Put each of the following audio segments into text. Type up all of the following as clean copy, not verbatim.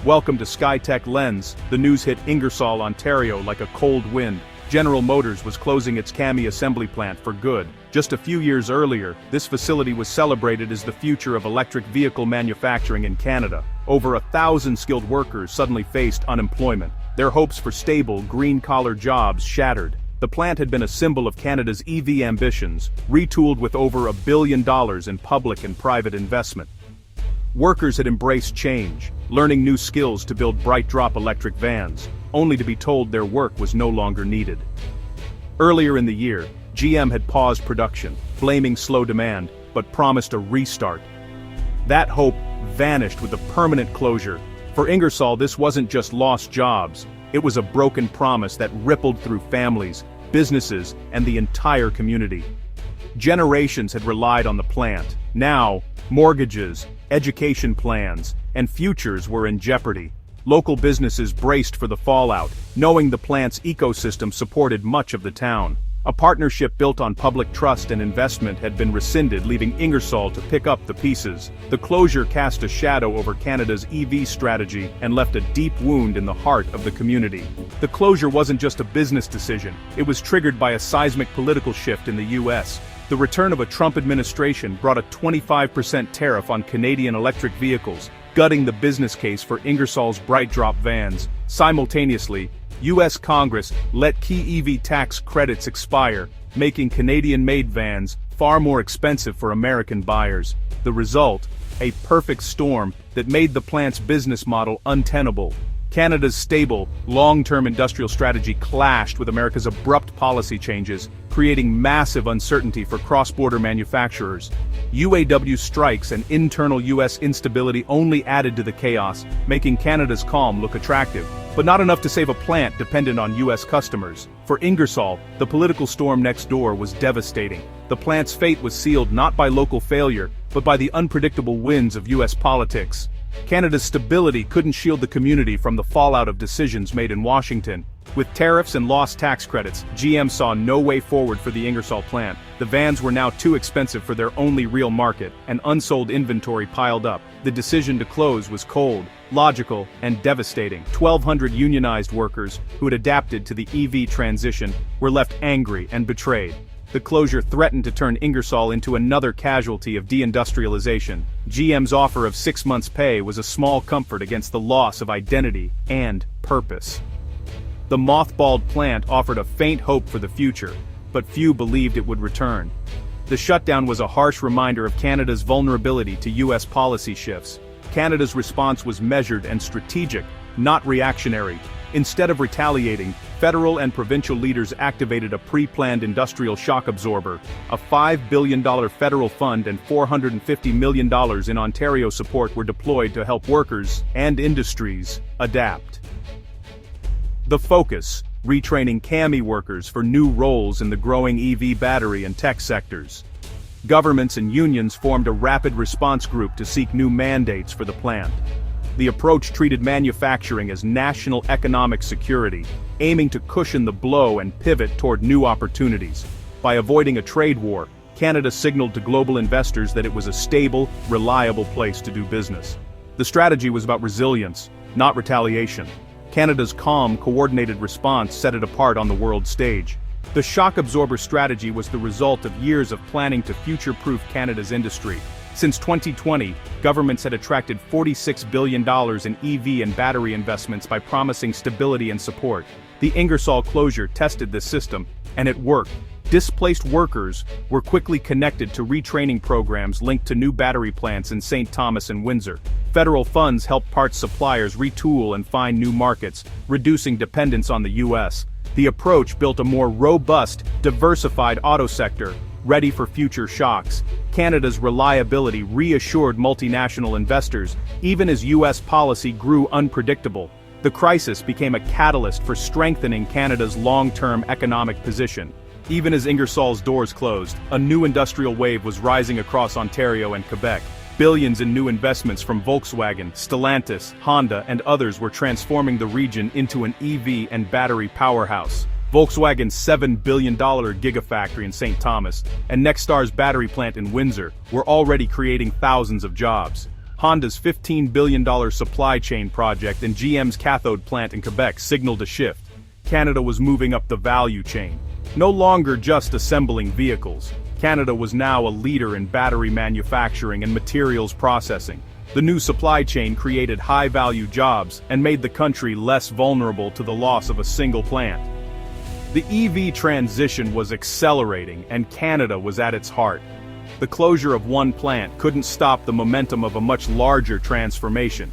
Welcome to Skytech-Lens. The news hit Ingersoll, Ontario like a cold wind. General Motors was closing its CAMI assembly plant for good. Just a few years earlier, this facility was celebrated as the future of electric vehicle manufacturing in Canada. Over 1,000 skilled workers suddenly faced unemployment. Their hopes for stable, green-collar jobs shattered. The plant had been a symbol of Canada's EV ambitions, retooled with over $1 billion in public and private investment. Workers had embraced change, learning new skills to build BrightDrop electric vans, only to be told their work was no longer needed. Earlier in the year, GM had paused production, blaming slow demand, but promised a restart. That hope vanished with the permanent closure. For Ingersoll, this wasn't just lost jobs, it was a broken promise that rippled through families, businesses, and the entire community. Generations had relied on the plant. Now, mortgages, education plans, and futures were in jeopardy. Local businesses braced for the fallout, knowing the plant's ecosystem supported much of the town. A partnership built on public trust and investment had been rescinded, leaving Ingersoll to pick up the pieces. The closure cast a shadow over Canada's EV strategy and left a deep wound in the heart of the community. The closure wasn't just a business decision, it was triggered by a seismic political shift in the U.S. The return of a Trump administration brought a 25% tariff on Canadian electric vehicles, gutting the business case for Ingersoll's BrightDrop vans. Simultaneously, U.S. Congress let key EV tax credits expire, making Canadian-made vans far more expensive for American buyers. The result? A perfect storm that made the plant's business model untenable. Canada's stable, long-term industrial strategy clashed with America's abrupt policy changes, creating massive uncertainty for cross-border manufacturers. UAW strikes and internal U.S. instability only added to the chaos, making Canada's calm look attractive, but not enough to save a plant dependent on U.S. customers. For Ingersoll, the political storm next door was devastating. The plant's fate was sealed not by local failure, but by the unpredictable winds of U.S. politics. Canada's stability couldn't shield the community from the fallout of decisions made in Washington. With tariffs and lost tax credits, GM saw no way forward for the Ingersoll plant. The vans were now too expensive for their only real market, and unsold inventory piled up. The decision to close was cold, logical, and devastating. 1,200 unionized workers, who had adapted to the EV transition, were left angry and betrayed. The closure threatened to turn Ingersoll into another casualty of deindustrialization. GM's offer of 6 months' pay was a small comfort against the loss of identity and purpose. The mothballed plant offered a faint hope for the future, but few believed it would return. The shutdown was a harsh reminder of Canada's vulnerability to U.S. policy shifts. Canada's response was measured and strategic, not reactionary. Instead of retaliating, federal and provincial leaders activated a pre-planned industrial shock absorber. A $5 billion federal fund and $450 million in Ontario support were deployed to help workers and industries adapt. The focus: retraining CAMI workers for new roles in the growing EV battery and tech sectors. Governments and unions formed a rapid response group to seek new mandates for the plant. The approach treated manufacturing as national economic security, aiming to cushion the blow and pivot toward new opportunities. By avoiding a trade war, Canada signaled to global investors that it was a stable, reliable place to do business. The strategy was about resilience, not retaliation. Canada's calm, coordinated response set it apart on the world stage. The shock absorber strategy was the result of years of planning to future-proof Canada's industry. Since 2020, governments had attracted $46 billion in EV and battery investments by promising stability and support. The Ingersoll closure tested this system, and it worked. Displaced workers were quickly connected to retraining programs linked to new battery plants in St. Thomas and Windsor. Federal funds helped parts suppliers retool and find new markets, reducing dependence on the U.S. The approach built a more robust, diversified auto sector, ready for future shocks. Canada's reliability reassured multinational investors, even as U.S. policy grew unpredictable. The crisis became a catalyst for strengthening Canada's long-term economic position. Even as Ingersoll's doors closed, a new industrial wave was rising across Ontario and Quebec. Billions in new investments from Volkswagen, Stellantis, Honda, and others were transforming the region into an EV and battery powerhouse. Volkswagen's $7 billion gigafactory in St. Thomas, and Nexstar's battery plant in Windsor were already creating thousands of jobs. Honda's $15 billion supply chain project and GM's cathode plant in Quebec signaled a shift. Canada was moving up the value chain. No longer just assembling vehicles, Canada was now a leader in battery manufacturing and materials processing. The new supply chain created high-value jobs and made the country less vulnerable to the loss of a single plant. The EV transition was accelerating, and Canada was at its heart. The closure of one plant couldn't stop the momentum of a much larger transformation.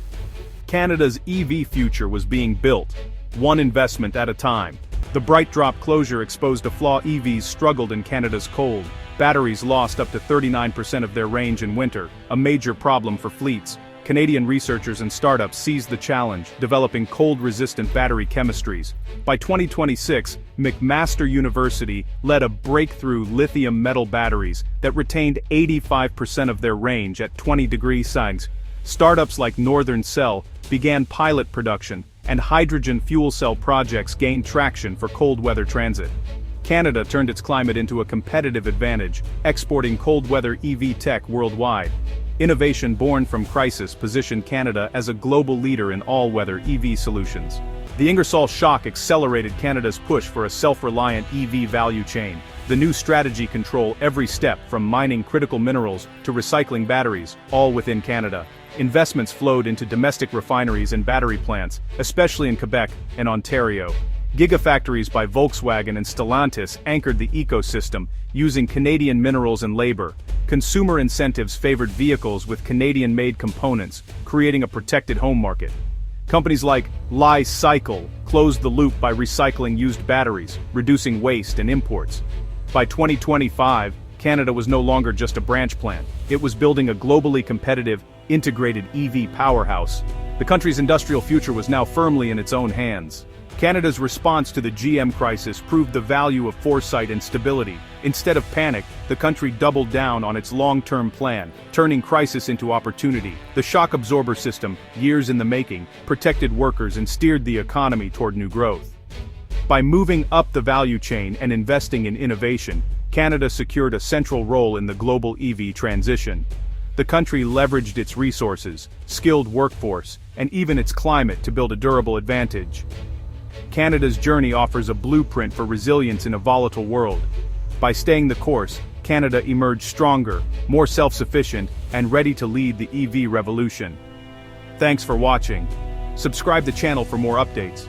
Canada's EV future was being built, one investment at a time. The BrightDrop closure exposed a flaw: EVs struggled in Canada's cold. Batteries lost up to 39% of their range in winter, a major problem for fleets. Canadian researchers and startups seized the challenge, developing cold-resistant battery chemistries. By 2026, McMaster University led a breakthrough lithium metal batteries that retained 85% of their range at 20 degrees Celsius. Startups like Northern Cell began pilot production, and hydrogen fuel cell projects gained traction for cold weather transit. Canada turned its climate into a competitive advantage, exporting cold-weather EV tech worldwide. Innovation born from crisis positioned Canada as a global leader in all-weather EV solutions. The Ingersoll shock accelerated Canada's push for a self-reliant EV value chain. The new strategy controlled every step from mining critical minerals to recycling batteries, all within Canada. Investments flowed into domestic refineries and battery plants, especially in Quebec and Ontario. Gigafactories by Volkswagen and Stellantis anchored the ecosystem, using Canadian minerals and labor. Consumer incentives favored vehicles with Canadian-made components, creating a protected home market. Companies like Li-Cycle closed the loop by recycling used batteries, reducing waste and imports. By 2025, Canada was no longer just a branch plant. It was building a globally competitive, integrated EV powerhouse. The country's industrial future was now firmly in its own hands. Canada's response to the GM crisis proved the value of foresight and stability. Instead of panic, the country doubled down on its long-term plan, turning crisis into opportunity. The shock absorber system, years in the making, protected workers and steered the economy toward new growth. By moving up the value chain and investing in innovation, Canada secured a central role in the global EV transition. The country leveraged its resources, skilled workforce, and even its climate to build a durable advantage. Canada's journey offers a blueprint for resilience in a volatile world. By staying the course, Canada emerged stronger, more self-sufficient, and ready to lead the EV revolution. Thanks for watching. Subscribe the channel for more updates.